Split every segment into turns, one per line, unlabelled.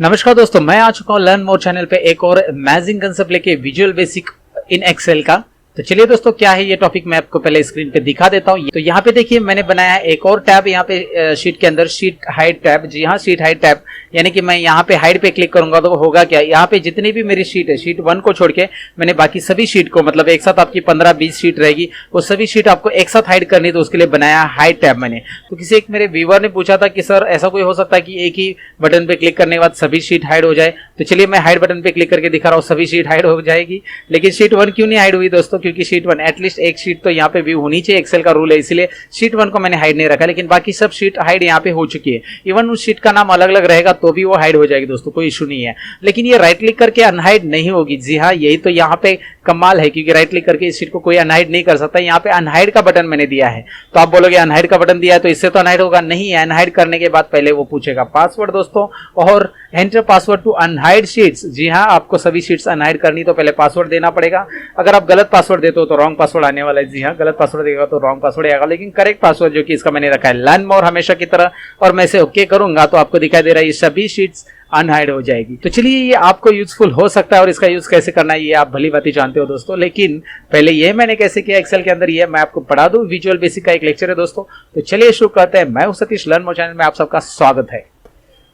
नमस्कार दोस्तों, मैं आ चुका हूँ लर्न मोर चैनल पे एक और अमेजिंग कंसेप्ट लेके विजुअल बेसिक इन एक्सेल का। तो चलिए दोस्तों, क्या है ये टॉपिक मैं आपको पहले स्क्रीन पे दिखा देता हूँ। तो यहाँ पे देखिए मैंने बनाया है एक और टैब यहाँ पे शीट के अंदर, शीट हाइड टैब। जी हाँ, शीट हाइड टैब, यानी कि मैं यहाँ पे हाइड पे क्लिक करूंगा तो होगा क्या, यहाँ पे जितनी भी मेरी शीट है, शीट 1 को छोड़ के मैंने बाकी सभी शीट को, मतलब एक साथ आपकी 15-20 शीट रहेगी, वो सभी शीट आपको एक साथ हाइड करनी है। तो उसके लिए बनाया हाइड टैब मैंने। तो किसी एक मेरे व्यूअर ने पूछा था कि सर ऐसा कोई हो सकता है कि एक ही बटन पे क्लिक करने के बाद सभी शीट हाइड हो जाए। तो चलिए मैं हाइड बटन पे क्लिक करके दिखा रहा हूँ, सभी शीट हाइड हो जाएगी। लेकिन शीट 1 क्यों नहीं हाइड हुई दोस्तों? क्योंकि शीट 1 एटलीस्ट एक शीट तो यहाँ पे व्यू होनी चाहिए, एक्सेल का रूल है, इसलिए शीट 1 को मैंने हाइड नहीं रखा। लेकिन बाकी सब शीट हाइड यहाँ पे हो चुकी है। इवन उस शीट का नाम अलग अलग रहेगा तो भी वो हाइड हो जाएगी दोस्तों, कोई इशू नहीं है। लेकिन ये राइट क्लिक करके अनहाइड नहीं होगी। जी हाँ, यही तो यहाँ पे कमाल है, क्योंकि राइट क्लिक करके इस शीट को कोई अनहाइड नहीं कर सकता। यहाँ पे अनहाइड का बटन मैंने दिया है। तो आप बोलोगे अनहाइड का बटन दिया है तो इससे तो अनहाइड होगा, नहीं है। अनहाइड करने के बाद पहले वो पूछेगा पासवर्ड दोस्तों, और enter password to unhide sheets. जी हाँ, आपको सभी शीट्स अनहाइड करनी तो पहले पासवर्ड देना पड़ेगा। अगर आप गलत पासवर्ड देते हो तो रॉन्ग पासवर्ड आने वाला है। जी हाँ, गलत पासवर्ड देगा तो रॉन्ग पासवर्ड आएगा। लेकिन करेक्ट पासवर्ड जो कि इसका मैंने रखा है लर्न मोर हमेशा की तरह, और मैं इसे ओके करूंगा तो आपको दिखाई दे रहा है ये सभी शीट्स अनहाइड हो जाएगी। तो चलिए, ये आपको यूजफुल हो सकता है और इसका यूज कैसे करना है ये आप भली बात ही जानते हो दोस्तों। लेकिन पहले ये मैंने कैसे किया एक्सेल के अंदर, ये मैं आपको पढ़ा दूं। विजुअल बेसिक का एक लेक्चर है दोस्तों। तो चलिए शुरू करते हैं। मैं हूं सतीश, लर्न मोर चैनल में आप सबका स्वागत है।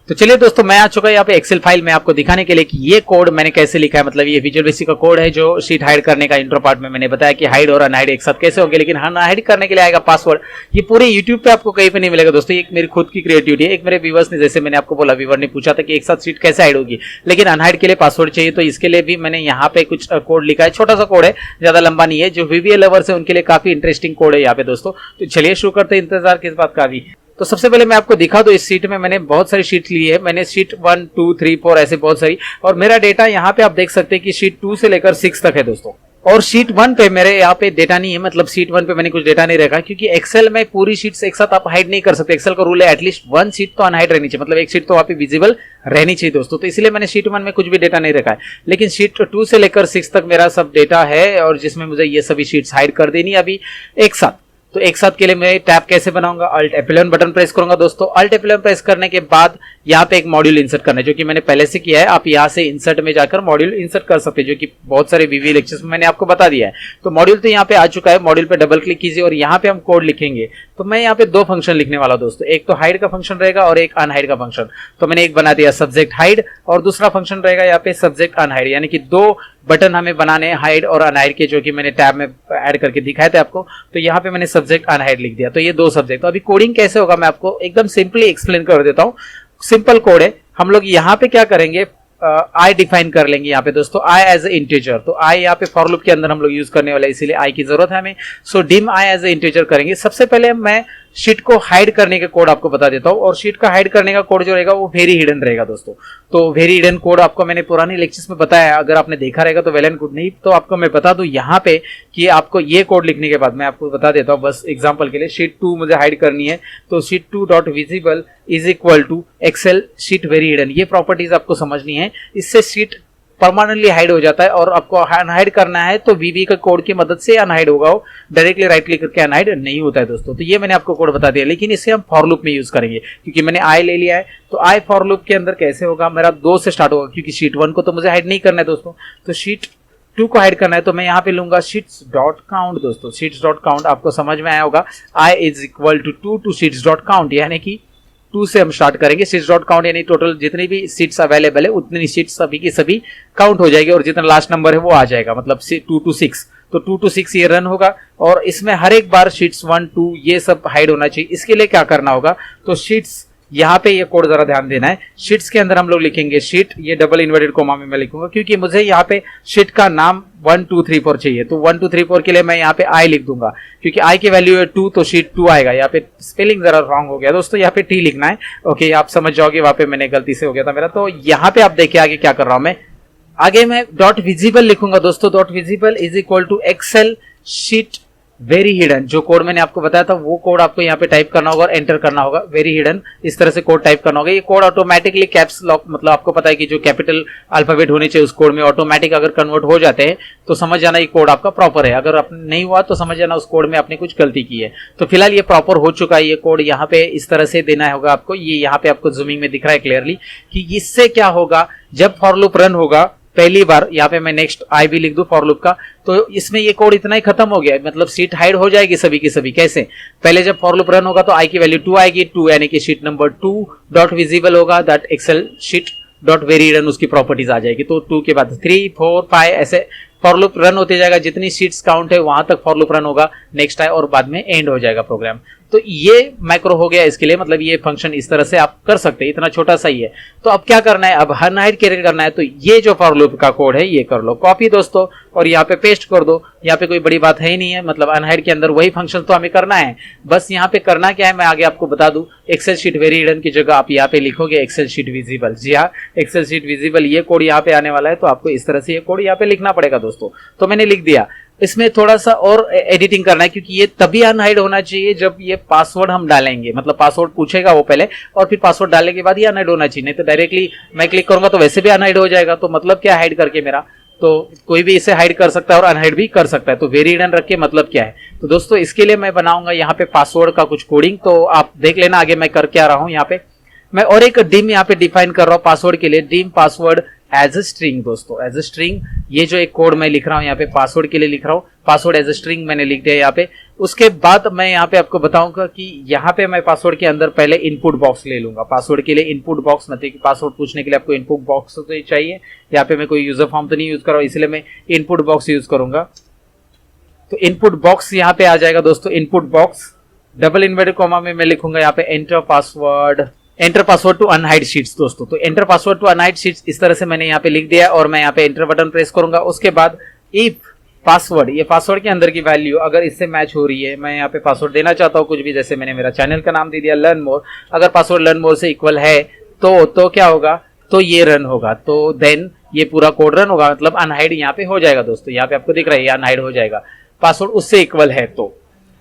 तो चलिए दोस्तों, मैं आ चुका यहाँ पे एक्सेल फाइल में आपको दिखाने के लिए कि ये कोड मैंने कैसे लिखा है। मतलब ये विजुअल बेसिक का कोड है जो शीट हाइड करने का। इंट्रो पार्ट में मैंने बताया कि हाइड और अनहाइड एक साथ कैसे होंगे, लेकिन अनहाइड करने के लिए आएगा पासवर्ड। ये पूरे यूट्यूब पे आपको कहीं पे नहीं मिलेगा दोस्तों। एक मेरी खुद की क्रिएटिविटी है। एक मेरे व्यूअर्स ने, जैसे मैंने आपको बोला, व्यूअर ने पूछा था कि एक साथ शीट कैसे हाइड होगी, लेकिन अनहाइड के लिए पासवर्ड चाहिए। तो इसके लिए भी मैंने यहाँ पे कुछ कोड लिखा है। छोटा सा कोड है, ज्यादा लंबा नहीं है। जो वीवीए लवर्स है उनके लिए काफी इंटरेस्टिंग कोड है यहाँ पे दोस्तों। तो चलिए शुरू करते हैं, इंतजार किस बात का भी। तो सबसे पहले मैं आपको दिखा दूं, इस शीट में मैंने बहुत सारी शीट ली है। मैंने शीट 1, 2, 3, 4 ऐसे बहुत सारी, और मेरा डेटा यहाँ पे आप देख सकते हैं कि शीट 2 से लेकर 6 तक है दोस्तों। और शीट 1 पे मेरे यहाँ पे डेटा नहीं है, मतलब शीट 1 पे मैंने कुछ डेटा नहीं रखा, क्योंकि एक्सेल में पूरी शीट्स एक साथ आप हाइड नहीं कर सकते। एक्सेल का रूल है एटलीस्ट 1 शीट तो अनहाइड रहनी चाहिए, मतलब एक शीट तो वहाँ पे विजिबल रहनी चाहिए दोस्तों। तो इसलिए मैंने शीट 1 में कुछ भी डेटा नहीं रखा है। लेकिन शीट 2 से लेकर 6 तक मेरा सब डेटा है, और जिसमें मुझे ये सभी शीट्स हाइड कर देनी है अभी एक साथ। तो एक साथ के लिए मैं टैब कैसे बनाऊंगा, अल्ट F11 बटन प्रेस करूंगा दोस्तों। अल्ट F11 प्रेस करने के बाद यहाँ पे एक मॉड्यूल इंसर्ट करना है, जो कि मैंने पहले से किया है। आप यहाँ से इंसर्ट में जाकर मॉड्यूल इंसर्ट कर सकते हैं, जो कि बहुत सारे वीवी लेक्चर्स में मैंने आपको बता दिया है। तो मॉड्यूल तो यहाँ पे आ चुका है। मॉड्यूल पे डबल क्लिक कीजिए और यहाँ पे हम कोड लिखेंगे। तो मैं यहाँ पे 2 फंक्शन लिखने वाला दोस्तों। एक तो हाइड का फंक्शन रहेगा और एक अनहाइड का फंक्शन। तो मैंने एक बना दिया सब्जेक्ट हाइड, और दूसरा फंक्शन रहेगा यहाँ पे सब्जेक्ट अनहाइड। यानी कि 2 बटन हमें बनाने हैं हाइड और अनहाइड के, जो कि मैंने टैब में ऐड करके दिखाए थे आपको। तो यहाँ पे मैंने सब्जेक्ट अनहाइड लिख दिया। तो ये 2 सब्जेक्ट। तो अभी कोडिंग कैसे होगा मैं आपको एकदम सिंपली एक्सप्लेन कर देता हूँ। सिंपल कोड है। हम लोग यहाँ पे क्या करेंगे, आई डिफाइन कर लेंगे यहाँ पे दोस्तों, आई एज ए इंटीजर। तो आई यहाँ पे फॉर लूप के अंदर हम लोग यूज करने वाले, इसीलिए आई की जरूरत है हमें। So dim I as a integer करेंगे। सबसे पहले मैं शीट को हाइड करने का कोड आपको बता देता हूँ, और शीट का हाइड करने का कोड जो रहेगा वो वेरी हिडन रहेगा दोस्तों। तो वेरी हिडन कोड आपको मैंने पुरानी लेक्चर्स में बताया, अगर आपने देखा रहेगा तो वेल एंड गुड, नहीं तो आपको मैं बता दूं यहाँ पे कि आपको ये कोड लिखने के बाद मैं आपको बता देता हूँ बस एग्जांपल के लिए। शीट 2 मुझे हाइड करनी है, तो sheet 2 dot visible is equal to excel sheet very hidden. ये प्रॉपर्टीज आपको समझनी है, इससे शीट परमानेंटली हाइड हो जाता है। और आपको अनहाइड करना है तो वीवी का कोड की मदद से अनहाइड होगा, वो डायरेक्टली राइट क्लिक करके अनहाइड नहीं होता है दोस्तों। तो ये मैंने आपको कोड बता दिया, लेकिन इसे हम फॉर लूप में यूज करेंगे, क्योंकि मैंने आई ले लिया है। तो आई फॉर लूप के अंदर कैसे होगा, मेरा 2 से स्टार्ट होगा, क्योंकि शीट 1 को तो मुझे हाइड नहीं करना है दोस्तों। तो शीट 2 को हाइड करना है, तो मैं यहाँ पे लूंगा शीट्स डॉट काउंट दोस्तों। शीट्स डॉट काउंट आपको समझ में आया होगा, I is equal to 2 to sheets dot count, यानी कि 2 से हम स्टार्ट करेंगे। शीट्स डॉट काउंट यानी टोटल जितनी भी सीट्स अवेलेबल है उतनी सीट्स सभी की सभी काउंट हो जाएगी, और जितना लास्ट नंबर है वो आ जाएगा, मतलब 2 to 6। तो 2 to 6 ये रन होगा, और इसमें हर एक बार शीट्स 1, 2 ये सब हाइड होना चाहिए। इसके लिए क्या करना होगा, तो शीट्स यहाँ पे ये कोड जरा ध्यान देना है। शीट्स के अंदर हम लोग लिखेंगे शीट, ये डबल इन्वर्टेड कोमा में मैं लिखूंगा, क्योंकि मुझे यहाँ पे शीट का नाम 1, 2, 3, 4 चाहिए। तो 1, 2, 3, 4 के लिए मैं यहाँ पे आई लिख दूंगा, क्योंकि आई की वैल्यू है 2, तो शीट 2 आएगा। यहाँ पे स्पेलिंग जरा रॉन्ग हो गया दोस्तों, यहाँ पे टी लिखना है। ओके, आप समझ जाओगे, वहां पे मैंने गलती से हो गया था मेरा। तो यहाँ पे आप देखिए आगे क्या कर रहा हूं मैं। आगे मैं डॉट विजिबल लिखूंगा दोस्तों। Dot visible is equal to excel sheet very hidden, जो कोड मैंने आपको बताया था वो कोड आपको यहाँ पे टाइप करना होगा और एंटर करना होगा। वेरी हिडन, इस तरह से कोड टाइप करना होगा। ये कोड ऑटोमेटिकली कैप्स लॉक, मतलब आपको पता है कि जो कैपिटल अल्फाबेट होने चाहिए उस कोड में ऑटोमेटिक अगर कन्वर्ट हो जाते हैं तो समझ जाना ये कोड आपका प्रॉपर है। अगर नहीं हुआ तो समझ जाना उस कोड में आपने कुछ गलती की है। तो फिलहाल ये प्रॉपर हो चुका है। ये कोड यहाँ पे इस तरह से देना होगा आपको। ये यहाँ पे आपको जूमिंग में दिख रहा है क्लियरली कि इससे क्या होगा, जब फॉर लूप रन होगा पहली बार, यहाँ पे मैं नेक्स्ट आई भी लिख दूं फॉर लूप का, तो इसमें ये कोड इतना ही खत्म हो गया, मतलब शीट हाइड हो जाएगी सभी की सभी। कैसे? पहले जब फॉर लूप रन होगा तो आई की वैल्यू 2 आएगी, 2 यानी कि शीट नंबर 2 डॉट विजिबल होगा, that excel sheet dot very hidden उसकी प्रॉपर्टीज आ जाएगी। तो 2 के बाद 3 4 5 ऐसे फॉर लूप रन होते जाएगा, जितनी शीट्स काउंट है वहां तक फॉर लूप रन होगा, नेक्स्ट आए और बाद में एंड हो जाएगा प्रोग्राम। तो ये मैक्रो हो गया इसके लिए, मतलब ये फंक्शन इस तरह से आप कर सकते हैं, इतना छोटा सा ही है। तो अब क्या करना है, अब अनहाइड कैरेक्टर करना है। तो ये जो फॉर लूप का कोड है ये कर लो कॉपी दोस्तों और यहाँ पे पेस्ट कर दो। यहाँ पे कोई बड़ी बात है ही नहीं है, मतलब अनहाइड के अंदर वही फंक्शन तो हमें करना है। बस यहाँ पे करना क्या है मैं आगे आपको बता दूं। एक्सेल शीट वेरी हिडन की जगह आप यहाँ पे लिखोगे एक्सेल शीट विजिबल। जी हाँ, एक्सेल शीट विजिबल ये कोड यहाँ पे आने वाला है, तो आपको इस तरह से ये कोड यहाँ पे लिखना पड़ेगा दोस्तों। तो मैंने लिख दिया। इसमें थोड़ा सा और एडिटिंग करना है, क्योंकि ये तभी अनहाइड होना चाहिए जब ये पासवर्ड हम डालेंगे, मतलब पासवर्ड पूछेगा वो पहले और फिर पासवर्ड डालने के बाद ये अनहाइड होना चाहिए। नहीं तो डायरेक्टली मैं क्लिक करूंगा तो वैसे भी अनहाइड हो जाएगा। तो मतलब क्या हाइड करके मेरा, तो कोई भी इसे हाइड कर सकता है और अनहाइड भी कर सकता है। तो वेरी हिडन रख के मतलब क्या है, तो दोस्तों इसके लिए मैं बनाऊंगा यहाँ पे पासवर्ड का कुछ कोडिंग, तो आप देख लेना आगे मैं कर क्या रहा हूँ। यहाँ पे मैं और एक डिम यहाँ पे डिफाइन कर रहा हूँ पासवर्ड के लिए, dim password as a string दोस्तों, एज ए स्ट्रिंग। ये जो एक कोड मैं लिख रहा हूँ यहाँ पे पासवर्ड के लिए लिख रहा हूँ, पासवर्ड एज ए स्ट्रिंग मैंने लिख दिया यहाँ पे। उसके बाद मैं यहाँ पे आपको बताऊंगा कि यहाँ पे मैं पासवर्ड के अंदर पहले इनपुट बॉक्स ले लूंगा। पासवर्ड के लिए इनपुट बॉक्स, मतलब कि पासवर्ड पूछने के लिए आपको इनपुट बॉक्स तो चाहिए। यहाँ पे मैं कोई यूजर फॉर्म तो नहीं यूज कर रहा हूँ, इसलिए मैं इनपुट बॉक्स यूज करूंगा। तो इनपुट बॉक्स यहाँ पे आ जाएगा दोस्तों। Input box double inverted comma में मैं लिखूंगा यहाँ पे enter password to unhide sheets दोस्तों। तो enter password to unhide sheets इस तरह से मैंने यहाँ पे लिख दिया और मैं यहाँ पे एंटर बटन प्रेस करूंगा। उसके बाद इफ पासवर्ड, ये पासवर्ड के अंदर की वैल्यू अगर इससे मैच हो रही है, मैं यहाँ पे पासवर्ड देना चाहता हूँ कुछ भी, जैसे मैंने मेरा चैनल का नाम दे दिया लर्न मोर। अगर पासवर्ड लर्न मोर से इक्वल है तो क्या होगा, तो ये रन होगा, तो देन ये पूरा कोड रन होगा, मतलब अनहाइड यहाँ पे हो जाएगा दोस्तों। यहाँ पे आपको दिख रहा है ये अनहाइड हो जाएगा, पासवर्ड उससे इक्वल है। तो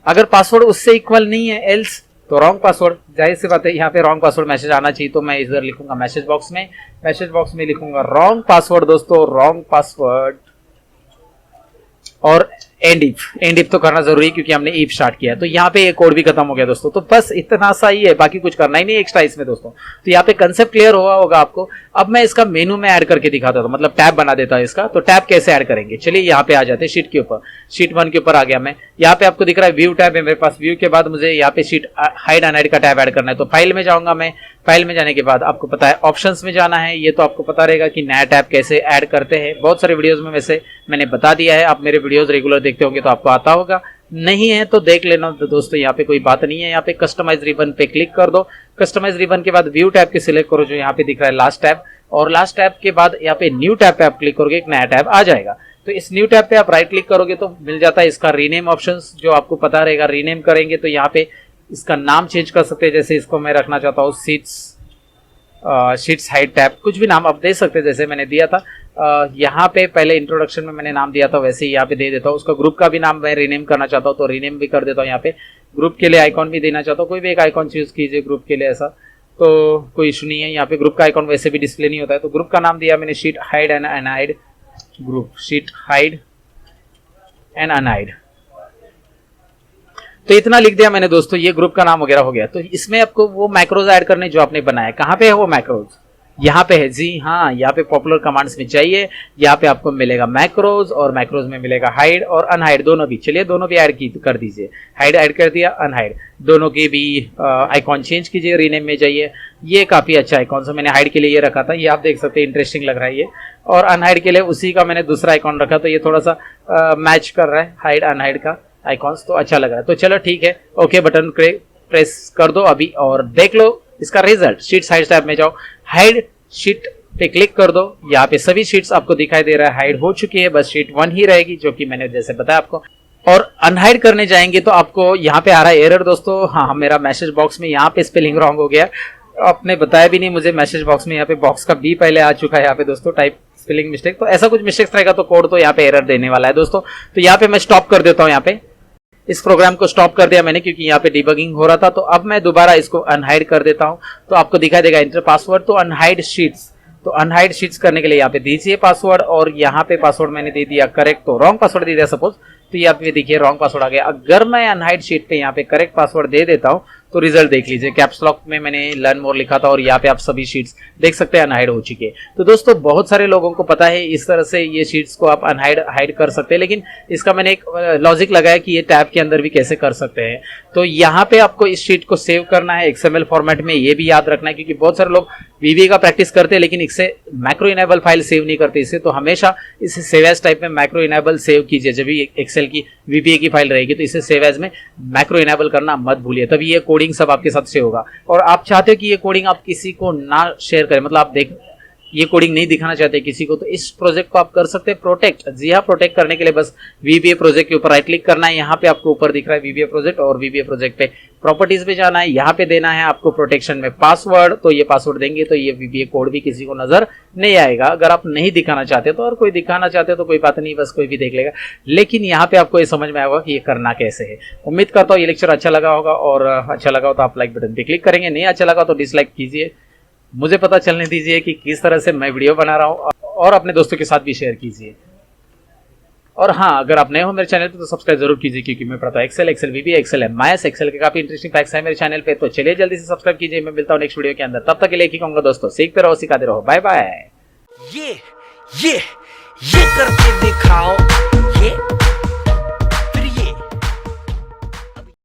अगर पासवर्ड उससे इक्वल नहीं है एल्स तो रॉन्ग पासवर्ड, जाहिर सी बात है यहाँ पे रॉन्ग पासवर्ड मैसेज आना चाहिए। तो मैं इधर लिखूंगा मैसेज बॉक्स में लिखूंगा रॉन्ग पासवर्ड दोस्तों, रॉन्ग पासवर्ड और एंड इफ तो करना जरूरी है क्योंकि हमने इफ स्टार्ट किया है। तो यहाँ पे ये कोड भी खत्म हो गया दोस्तों। तो बस इतना सा ही है, बाकी कुछ करना ही नहीं एक्स्ट्रा इसमें दोस्तों। तो यहाँ पे कंसेप्ट क्लियर हुआ होगा आपको। अब मैं इसका मेनू में ऐड करके दिखाता था, मतलब टैब बना देता है इसका। तो टैब कैसे ऐड करेंगे, चलिए यहाँ पे आ जाते हैं शीट के ऊपर। शीट 1 के ऊपर आ गया मैं। यहाँ पे आपको दिख रहा है व्यू टैब है मेरे पास। व्यू के बाद मुझे यहाँ पे शीट हाइड अनहाइड का टैब ऐड करना है। तो फाइल में जाऊंगा मैं। फाइल में जाने के बाद आपको पता है ऑप्शंस में जाना है। ये तो आपको पता रहेगा कि नया टैब कैसे ऐड करते हैं, बहुत सारे वीडियोस में वैसे मैंने बता दिया है। आप मेरे वीडियोस रेगुलर देखते होंगे तो आपको आता होगा, नहीं है तो देख लेना दोस्तों। यहाँ पे कोई बात नहीं है। यहाँ पे कस्टमाइज रिबन पे क्लिक कर दो। कस्टमाइज रिबन के बाद व्यू टैब के सिलेक्ट करो, जो यहाँ पे दिख रहा है लास्ट टैब। और लास्ट टैब के बाद यहाँ पे न्यू टैब पे आप क्लिक करोगे, एक नया टैब आ जाएगा। तो इस न्यू टैब पे आप राइट क्लिक करोगे तो मिल जाता है इसका रीनेम ऑप्शंस, जो आपको पता रहेगा। रीनेम करेंगे तो यहाँ पे इसका नाम चेंज कर सकते हैं, जैसे इसको मैं रखना चाहता हूँ शीट्स हाइड टैब, कुछ भी नाम आप दे सकते हैं जैसे मैंने दिया था। यहाँ पे पहले इंट्रोडक्शन में मैंने नाम दिया था, वैसे ही यहाँ पे दे देता हूँ। उसका ग्रुप का भी नाम मैं रीनेम करना चाहता हूँ तो रीनेम भी कर देता हूँ। यहाँ पे ग्रुप के लिए आइकॉन भी देना चाहता हूँ, कोई भी एक आइकॉन चूज कीजिए ग्रुप के लिए, ऐसा तो कोई इशू नहीं है। यहाँ पे ग्रुप का आइकॉन वैसे भी डिस्प्ले नहीं होता है। तो ग्रुप का नाम दिया मैंने sheet hide and unhide group, sheet hide and unhide. तो इतना लिख दिया मैंने दोस्तों, ये ग्रुप का नाम वगैरह हो गया। तो इसमें आपको वो मैक्रोज ऐड करने जो आपने बनाया, कहाँ पे है वो मैक्रोज, यहाँ पे है। जी हाँ, यहाँ पे पॉपुलर कमांड्स में चाहिए। यहाँ पे आपको मिलेगा मैक्रोज और मैक्रोज में मिलेगा हाइड और अनहाइड दोनों भी। चलिए दोनों भी ऐड कर दीजिए, हाइड ऐड कर दिया, अनहाइड दोनों की भी आइकॉन चेंज कीजिए, रीनेम में जाइए। ये काफी अच्छा आइकॉन से मैंने हाइड के लिए ये रखा था, ये आप देख सकते हैं, इंटरेस्टिंग लग रहा है ये। और अनहाइड के लिए उसी का मैंने दूसरा आइकॉन रखा, तो ये थोड़ा सा मैच कर रहा है हाइड अनहाइड का आइकॉन्स, तो अच्छा लग रहा है। तो चलो ठीक है, ओके बटन प्रेस कर दो अभी और देख लो इसका रिजल्ट। शीट्स हाइड टैब में जाओ, हाइड शीट पे क्लिक कर दो। यहाँ पे सभी शीट्स आपको दिखाई दे रहा है, हाइड हो चुकी है, बस शीट 1 ही रहेगी, जो कि मैंने जैसे बताया आपको। और अनहाइड करने जाएंगे तो आपको यहाँ पे आ रहा है एरर दोस्तों। हाँ, मेरा मैसेज बॉक्स में यहाँ पे स्पेलिंग रॉन्ग हो गया, आपने बताया भी नहीं मुझे। मैसेज बॉक्स में यहाँ पे बॉक्स का बी पहले आ चुका है यहाँ पे दोस्तों, टाइप स्पेलिंग मिस्टेक। तो ऐसा कुछ मिस्टेक्स रहेगा तो कोड तो यहाँ पे एरर देने वाला है दोस्तों। तो यहाँ पे मैं स्टॉप कर देता हूँ यहाँ पे। इस प्रोग्राम को स्टॉप कर दिया मैंने क्योंकि यहाँ पे डिबगिंग हो रहा था। तो अब मैं दोबारा इसको अनहाइड कर देता हूँ, तो आपको दिखाई देगा इंटर पासवर्ड। तो अनहाइड शीट्स, तो अनहाइड शीट्स करने के लिए यहाँ पे दीजिए पासवर्ड, और यहाँ पे पासवर्ड मैंने दे दिया करेक्ट, तो रॉन्ग पासवर्ड दे दिया सपोज, तो यहाँ पे देखिए रॉन्ग पासवर्ड आ गया। अगर मैं अनहाइड शीट पे यहाँ पे करेक्ट पासवर्ड दे देता हूँ तो रिजल्ट देख लीजिए, कैप्स लॉक में मैंने लर्न मोर लिखा था और यहाँ पे आप सभी शीट्स देख सकते हैं अनहाइड हो चुकी है। तो दोस्तों बहुत सारे लोगों को पता है इस तरह से ये शीट्स को आप हाइड कर सकते हैं, लेकिन इसका मैंने एक लॉजिक लगाया कि ये टैब के अंदर भी कैसे कर सकते हैं। तो यहाँ पे आपको इस शीट को सेव करना है XML फॉर्मेट में, ये भी याद रखना है क्योंकि बहुत सारे लोग VBA का प्रैक्टिस करते हैं लेकिन इससे मैक्रो इनेबल फाइल सेव नहीं करते इससे। तो हमेशा इसे सेव एज टाइप में मैक्रो इनेबल सेव कीजिए। जब भी एक्सेल की VBA की फाइल रहेगी तो इसे सेव एज में मैक्रो इनेबल करना मत भूलिए, तभी ये कोडिंग सब आपके साथ से होगा। और आप चाहते हो कि ये कोडिंग आप किसी को ना शेयर करें, मतलब आप ये कोडिंग नहीं दिखाना चाहते किसी को, तो इस प्रोजेक्ट को आप कर सकते हैं प्रोटेक्ट। जी हाँ, प्रोटेक्ट करने के लिए बस VBA प्रोजेक्ट के ऊपर राइट क्लिक करना है। यहाँ पे आपको ऊपर दिख रहा है VBA प्रोजेक्ट, और VBA प्रोजेक्ट पे प्रॉपर्टीज पे जाना है। यहाँ पे देना है आपको प्रोटेक्शन में पासवर्ड, तो ये पासवर्ड देंगे तो ये VBA कोड भी किसी को नजर नहीं आएगा। अगर आप नहीं दिखाना चाहते तो, और कोई दिखाना चाहते तो कोई बात नहीं, बस कोई भी देख लेगा, लेकिन यहाँ पे आपको ये समझ में आएगा कि ये करना कैसे है। उम्मीद करता हूँ ये लेक्चर अच्छा लगा होगा, और अच्छा लगा हो तो आप लाइक बटन पे क्लिक करेंगे, नहीं अच्छा लगा तो डिसलाइक कीजिए। मुझे पता चलने दीजिए कि किस तरह से मैं वीडियो बना रहा हूँ, और अपने दोस्तों के साथ भी शेयर कीजिए। और हाँ, अगर आप नए हो मेरे चैनल पे तो सब्सक्राइब जरूर कीजिए, क्योंकि मैं पढ़ता हूँ excel VBA, excel MIS excel के काफी इंटरेस्टिंग फैक्ट्स हैं मेरे चैनल पे। तो चलिए जल्दी से सब्सक्राइब कीजिए। मैं मिलता हूँ नेक्स्ट वीडियो के अंदर, तब तक के लिए कहूंगा दोस्तों, सीखते रहो सिखाते रहो, बाय बाय।
ये करके दिखाओ, ये